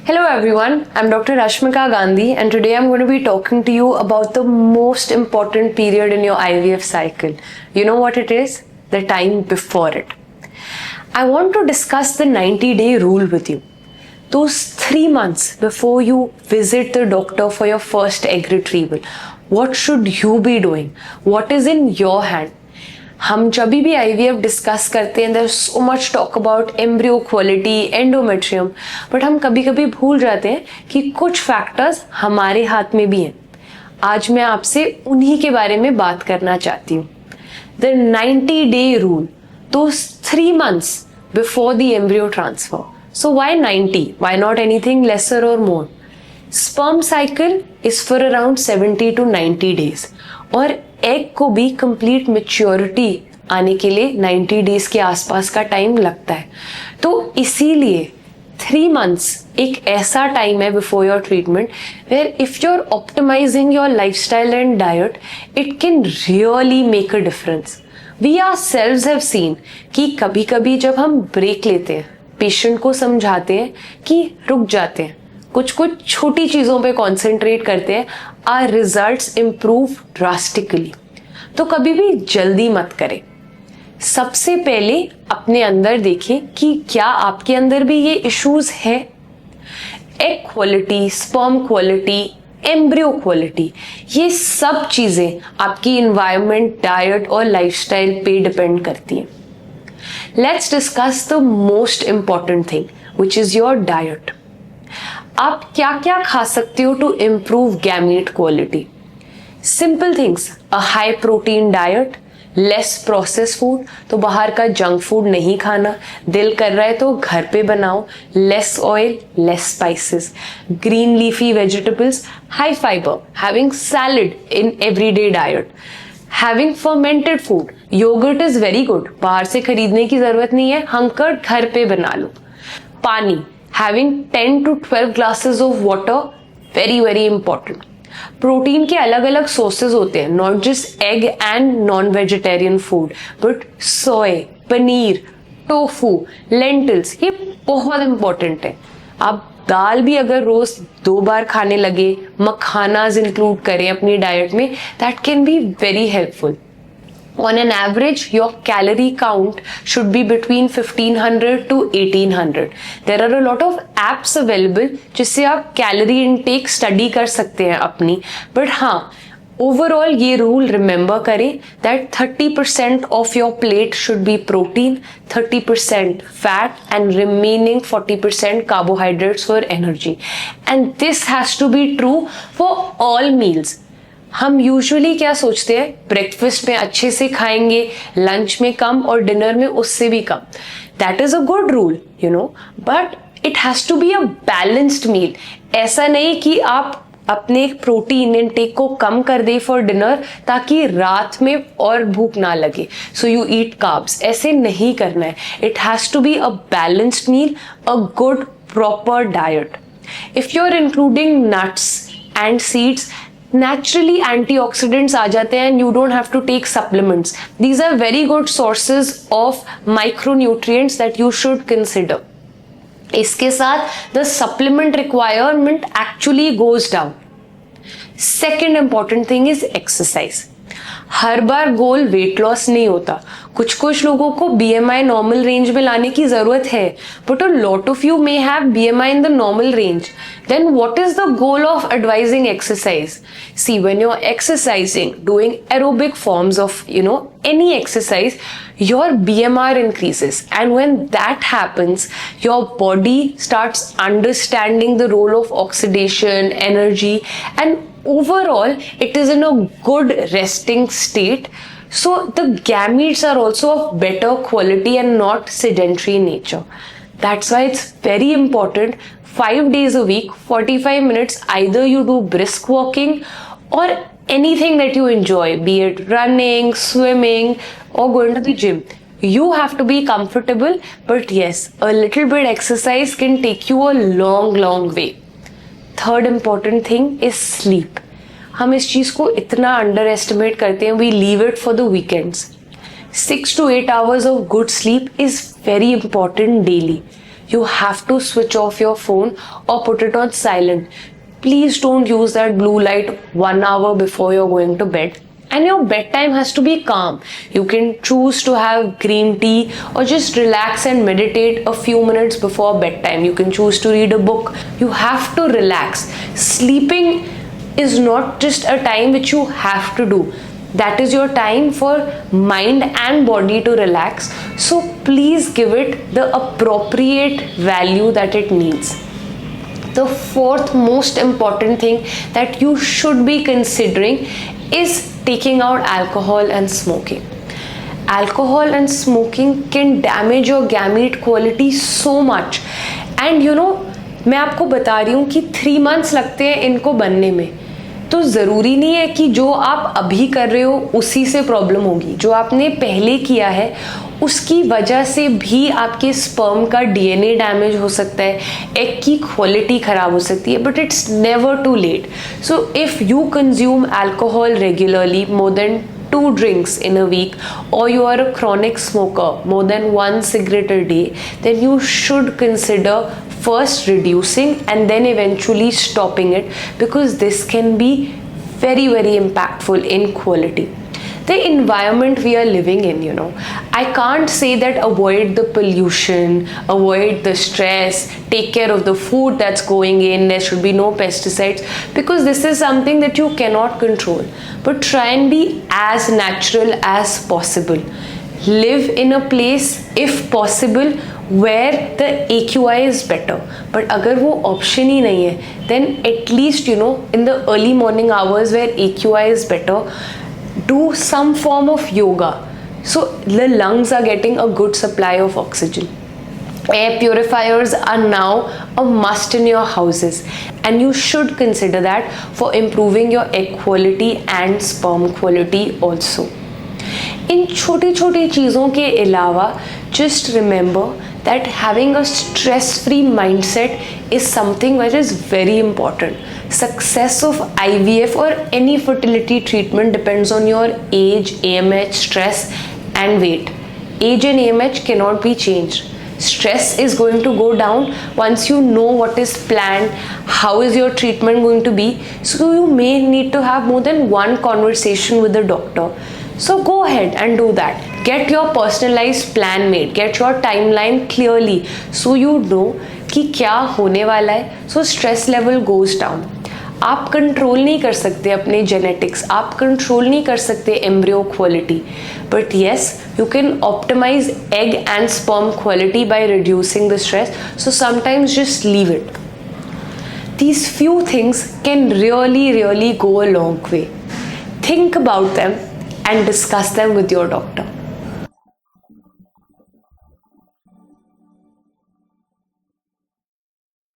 Hello everyone, I'm Dr. Rashmika Gandhi and today I'm going to be talking to you about the most important period in your IVF cycle. You know what it is? The time before it. I want to discuss the 90-day rule with you. Those 3 months before you visit the doctor for your first egg retrieval, what should you be doing? What is in your hand? हम जब भी IVF discuss करते हैं there so much talk about embryo quality endometrium, but हम कभी कभी भूल जाते हैं कि कुछ फैक्टर्स हमारे हाथ में भी हैं. आज मैं आपसे उन्हीं के बारे में बात करना चाहती हूँ. The 90-day rule, those 3 months before the embryo transfer. So why 90? Why not anything lesser or more? Sperm cycle is for around 70 to 90 days और एग को भी कंप्लीट मैच्योरिटी आने के लिए 90 डेज के आसपास का टाइम लगता है. तो इसीलिए 3 months एक ऐसा टाइम है before your treatment where if you are optimising your lifestyle and diet it can really make a difference. We ourselves have seen कि कभी कभी जब हम ब्रेक लेते हैं, पेशेंट को समझाते हैं कि रुक जाते हैं, कुछ कुछ छोटी चीज़ों पे कॉन्सेंट्रेट करते हैं, आर रिजल्ट्स इम्प्रूव ड्रास्टिकली. तो कभी भी जल्दी मत करें. सबसे पहले अपने अंदर देखें कि क्या आपके अंदर भी ये इश्यूज है. Egg quality, sperm quality, embryo quality, ये सब चीज़ें आपकी इन्वायरमेंट, डाइट और लाइफस्टाइल पे डिपेंड करती हैं. Let's discuss the most important thing which is your diet. आप क्या क्या खा सकते हो to improve gamete quality. Simple things, a high protein diet, less process food, तो बाहर का जंक फूड नहीं खाना. दिल कर रहा है तो घर पे बनाओ. Less oil, less spices, green leafy vegetables, high fibre, having salad in everyday diet, having fermented food. Yoghurt is very good, बाहर से खरीदने की जरूरत नहीं है, हंकर घर पे बना लो. पानी, having 10 to 12 glasses of water, very very important. Protein के अलग अलग सोर्सेज होते हैं, not just egg and non vegetarian food, but सोए, पनीर, टोफू, लेंटिल्स, ये बहुत इंपॉर्टेंट है. आप दाल भी अगर रोज 2 बार खाने लगे, मखानाज इंक्लूड करें अपनी डाइट में, that can be very helpful. On an average, your calorie count should be between 1500 to 1800. There are a lot of apps available जिससे आप calorie intake study कर सकते हैं अपनी. But हाँ, overall ये rule remember करें that 30% of your plate should be protein, 30% fat and remaining 40% carbohydrates for energy. And this has to be true for all meals. हम यूजुअली क्या सोचते हैं, ब्रेकफास्ट में अच्छे से खाएंगे, लंच में कम और डिनर में उससे भी कम. That is a good rule, you know, but it has to be a balanced meal. ऐसा नहीं कि आप अपने प्रोटीन इनटेक को कम कर दे फॉर डिनर ताकि रात में और भूख ना लगे, सो यू ईट कार्ब्स. ऐसे नहीं करना है. It has to be a balanced meal, a good proper diet. If you are including nuts and seeds, naturally antioxidants आ जाते हैं and you don't have to take supplements. These are very good sources of micronutrients that you should consider. इसके साथ the supplement requirement actually goes down. Second important thing is exercise. Her bar goal weight loss नहीं होता. कुछ कुछ लोगों को BMI normal range में लाने की जरूरत है, but a lot of you may have BMI in the normal range. Then what is the goal of advising exercise? See, when you're exercising, doing aerobic forms of, any exercise, your BMR increases. And when that happens, your body starts understanding the role of oxidation, energy, and overall, it is in a good resting state. So the gametes are also of better quality and not sedentary in nature. That's why it's very important. 5 days a week, 45 minutes, either you do brisk walking or anything that you enjoy, be it running, swimming, or going to the gym. You have to be comfortable, but yes, a little bit exercise can take you a long, long way. Third important thing is sleep. हम इस चीज़ को इतना under estimate करते हैं, we leave it for the weekends. 6 to 8 hours of good sleep is very important daily. you have to switch off your phone or put it on silent. Please don't use that blue light 1 hour before you're going to bed. And your bedtime has to be calm. You can choose to have green tea or just relax and meditate a few minutes before bedtime. You can choose to read a book. You have to relax. Sleeping is not just a time which you have to do. That is your time for mind and body to relax. So please give it the appropriate value that it needs. The fourth most important thing that you should be considering is taking out alcohol and smoking. Alcohol and smoking can damage your gamete quality so much. And मैं आपको बता रही हूँ कि 3 months लगते हैं इनको बनने में. तो ज़रूरी नहीं है कि जो आप अभी कर रहे हो उसी से प्रॉब्लम होगी. जो आपने पहले किया है उसकी वजह से भी आपके स्पर्म का डीएनए डैमेज हो सकता है, एग की क्वालिटी खराब हो सकती है. But it's never too late. So if you consume alcohol regularly, more than 2 drinks in a week, or you are a chronic smoker, more than 1 cigarette a day, then you should consider first reducing and then eventually stopping it, because this can be very, very impactful in quality. The environment we are living in, I can't say that avoid the pollution, avoid the stress, take care of the food that's going in, there should be no pesticides, because this is something that you cannot control. But try and be as natural as possible. Live in a place, if possible, where the AQI is better. But अगर वो option ही नहीं है, then at least in the early morning hours where AQI is better, do some form of yoga, so the lungs are getting a good supply of oxygen. Air purifiers are now a must in your houses, and you should consider that for improving your egg quality and sperm quality also. इन छोटी छोटी चीज़ों के अलावा just remember that having a stress-free mindset is something which is very important. Success of IVF or any fertility treatment depends on your age, AMH, stress and weight. Age and AMH cannot be changed. Stress is going to go down once you know what is planned, how is your treatment going to be. So you may need to have more than one conversation with the doctor. So go ahead and do that. Get your personalized plan made. Get your timeline clearly so you know कि क्या होने वाला है. So stress level goes down. आप control नहीं कर सकते अपने जेनेटिक्स, आप कंट्रोल नहीं कर सकते embryo quality, but yes you can optimise egg and sperm quality by reducing the stress. So sometimes just leave it. These few things can really go a long way. Think about them and discuss them with your doctor.